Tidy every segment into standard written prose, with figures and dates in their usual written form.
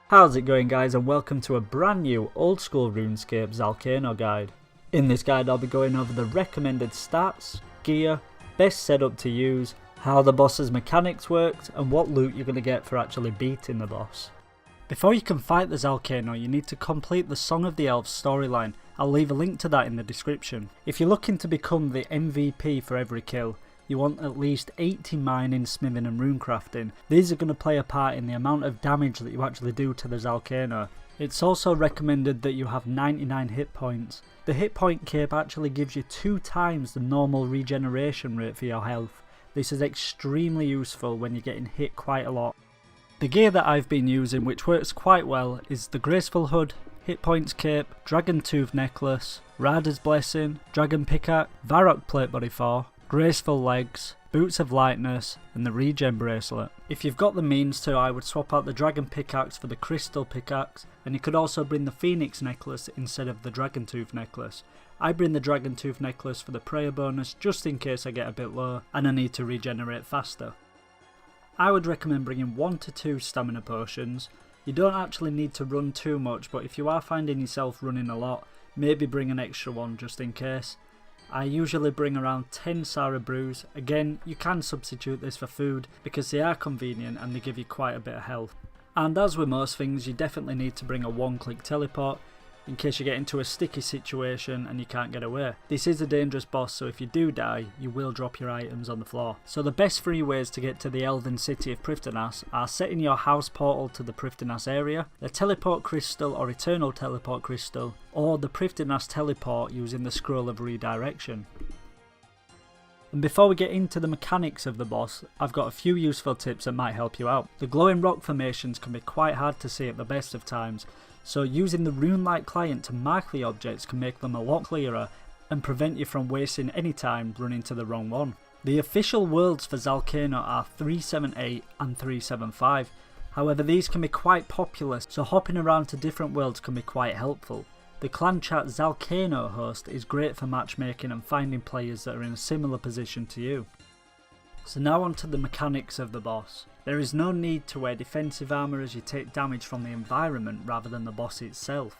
How's it going, guys, and welcome to a brand new Oldschool Runescape Zalcano guide. In this guide I'll be going over the recommended stats, gear, best setup to use, how the boss's mechanics worked, and what loot you're going to get for actually beating the boss. Before you can fight the Zalcano, you need to complete the Song of the Elves storyline. I'll leave a link to that in the description. If you're looking to become the MVP for every kill, you want at least 80 mining, smithing and runecrafting. These are going to play a part in the amount of damage that you actually do to the Zalcano. It's also recommended that you have 99 hit points. The hit point cape actually gives you 2 times the normal regeneration rate for your health. This is extremely useful when you're getting hit quite a lot. The gear that I've been using, which works quite well, is the Graceful Hood, Hit Points Cape, Dragon Tooth Necklace, Rider's Blessing, Dragon Pickaxe, Varrock Plate Body 4, Graceful Legs, Boots of Lightness and the Regen Bracelet. If you've got the means to, I would swap out the Dragon Pickaxe for the Crystal Pickaxe, and you could also bring the Phoenix Necklace instead of the Dragon Tooth Necklace. I bring the Dragon Tooth Necklace for the prayer bonus just in case I get a bit low and I need to regenerate faster. I would recommend bringing 1 to 2 stamina potions. You don't actually need to run too much, but if you are finding yourself running a lot, maybe bring an extra one just in case. I usually bring around 10 Sara brews. Again, you can substitute this for food because they are convenient and they give you quite a bit of health. And as with most things, you definitely need to bring a one-click teleport in case you get into a sticky situation and you can't get away. This is a dangerous boss, so if you do die, you will drop your items on the floor. So the best 3 ways to get to the elven city of Prifddinas are setting your house portal to the Prifddinas area, the teleport crystal or eternal teleport crystal, or the Prifddinas teleport using the scroll of redirection. And before we get into the mechanics of the boss, I've got a few useful tips that might help you out. The glowing rock formations can be quite hard to see at the best of times, so using the Rune-like client to mark the objects can make them a lot clearer and prevent you from wasting any time running to the wrong one. The official worlds for Zalcano are 378 and 375, however these can be quite popular, so hopping around to different worlds can be quite helpful. The clan chat Zalcano host is great for matchmaking and finding players that are in a similar position to you. So now on to the mechanics of the boss. There is no need to wear defensive armour as you take damage from the environment rather than the boss itself.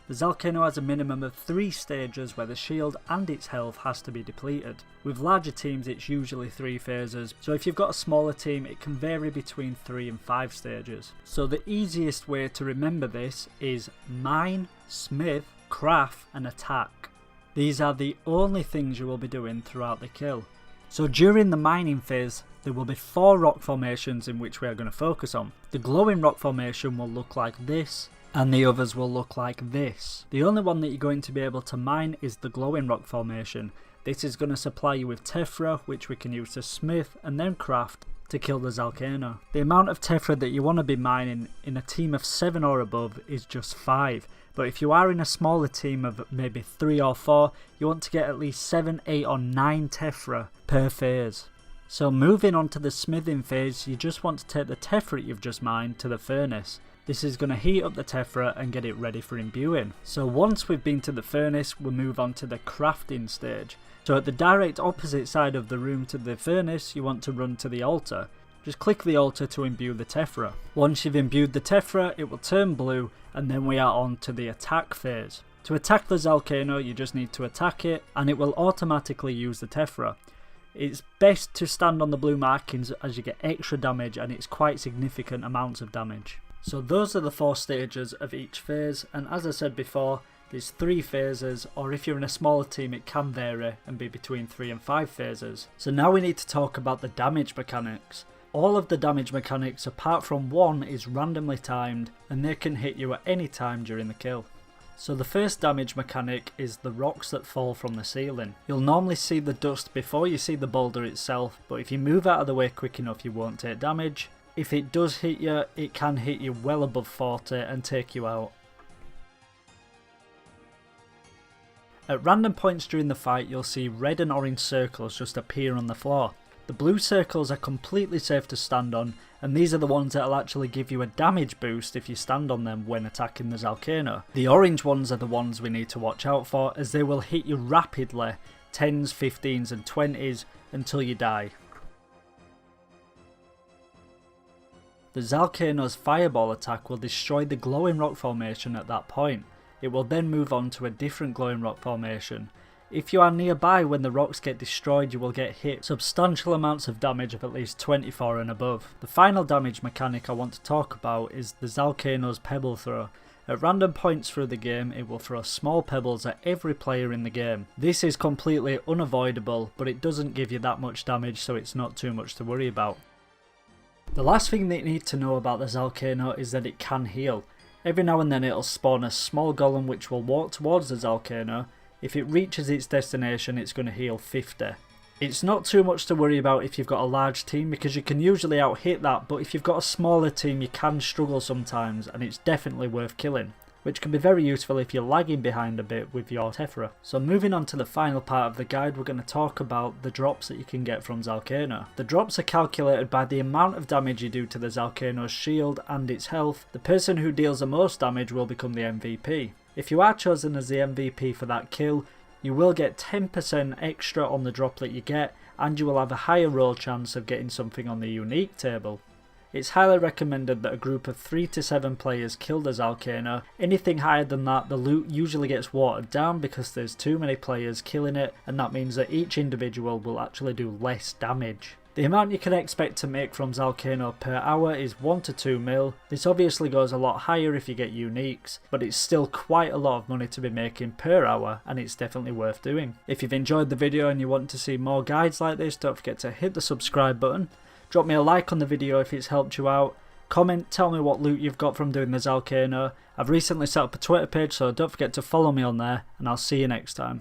The Zalcano has a minimum of 3 stages where the shield and its health has to be depleted. With larger teams it's usually 3 phases, so if you've got a smaller team it can vary between 3 and 5 stages. So the easiest way to remember this is mine, smith, craft and attack. These are the only things you will be doing throughout the kill. So during the mining phase there will be 4 rock formations in which we are going to focus on. The glowing rock formation will look like this, and the others will look like this. The only one that you're going to be able to mine is the glowing rock formation. This is going to supply you with tephra, which we can use to smith and then craft to kill the Zalcano. The amount of tephra that you want to be mining in a team of 7 or above is just 5. But if you are in a smaller team of maybe 3 or 4, you want to get at least 7, 8 or 9 tephra per phase. So moving on to the smithing phase, you just want to take the tephra you've just mined to the furnace. This is going to heat up the tephra and get it ready for imbuing. So once we've been to the furnace, we'll move on to the crafting stage. So at the direct opposite side of the room to the furnace, you want to run to the altar. Just click the altar to imbue the tephra. Once you've imbued the tephra, it will turn blue, and then we are on to the attack phase. To attack the Zalcano, you just need to attack it, and it will automatically use the tephra. It's best to stand on the blue markings as you get extra damage, and it's quite significant amounts of damage. So those are the 4 stages of each phase, and as I said before, there's 3 phases, or if you're in a smaller team it can vary and be between 3 and 5 phases. So now we need to talk about the damage mechanics. All of the damage mechanics apart from one is randomly timed, and they can hit you at any time during the kill. So the first damage mechanic is the rocks that fall from the ceiling. You'll normally see the dust before you see the boulder itself, but if you move out of the way quick enough you won't take damage. If it does hit you, it can hit you well above 40 and take you out. At random points during the fight you'll see red and orange circles just appear on the floor. The blue circles are completely safe to stand on, and these are the ones that will actually give you a damage boost if you stand on them when attacking the Zalcano. The orange ones are the ones we need to watch out for, as they will hit you rapidly, 10s, 15s and 20s until you die. The Zalcano's fireball attack will destroy the glowing rock formation at that point. It will then move on to a different glowing rock formation. If you are nearby when the rocks get destroyed, you will get hit substantial amounts of damage of at least 24 and above. The final damage mechanic I want to talk about is the Zalcano's pebble throw. At random points through the game, it will throw small pebbles at every player in the game. This is completely unavoidable, but it doesn't give you that much damage, so it's not too much to worry about. The last thing that you need to know about the Zalcano is that it can heal. Every now and then it'll spawn a small golem which will walk towards the Zalcano. If it reaches its destination, it's going to heal 50. It's not too much to worry about if you've got a large team, because you can usually out-hit that, but if you've got a smaller team you can struggle sometimes, and it's definitely worth killing, which can be very useful if you're lagging behind a bit with your Tephra. So moving on to the final part of the guide, we're going to talk about the drops that you can get from Zalcano. The drops are calculated by the amount of damage you do to the Zalcano's shield and its health. The person who deals the most damage will become the MVP. If you are chosen as the MVP for that kill, you will get 10% extra on the drop that you get, and you will have a higher roll chance of getting something on the unique table. It's highly recommended that a group of 3 to 7 players kill the Zalcano. Anything higher than that, the loot usually gets watered down because there's too many players killing it, and that means that each individual will actually do less damage. The amount you can expect to make from Zalcano per hour is 1 to 2 mil. This obviously goes a lot higher if you get uniques, but it's still quite a lot of money to be making per hour, and it's definitely worth doing. If you've enjoyed the video and you want to see more guides like this, don't forget to hit the subscribe button. Drop me a like on the video if it's helped you out. Comment, tell me what loot you've got from doing the Zalcano. I've recently set up a Twitter page, so don't forget to follow me on there, and I'll see you next time.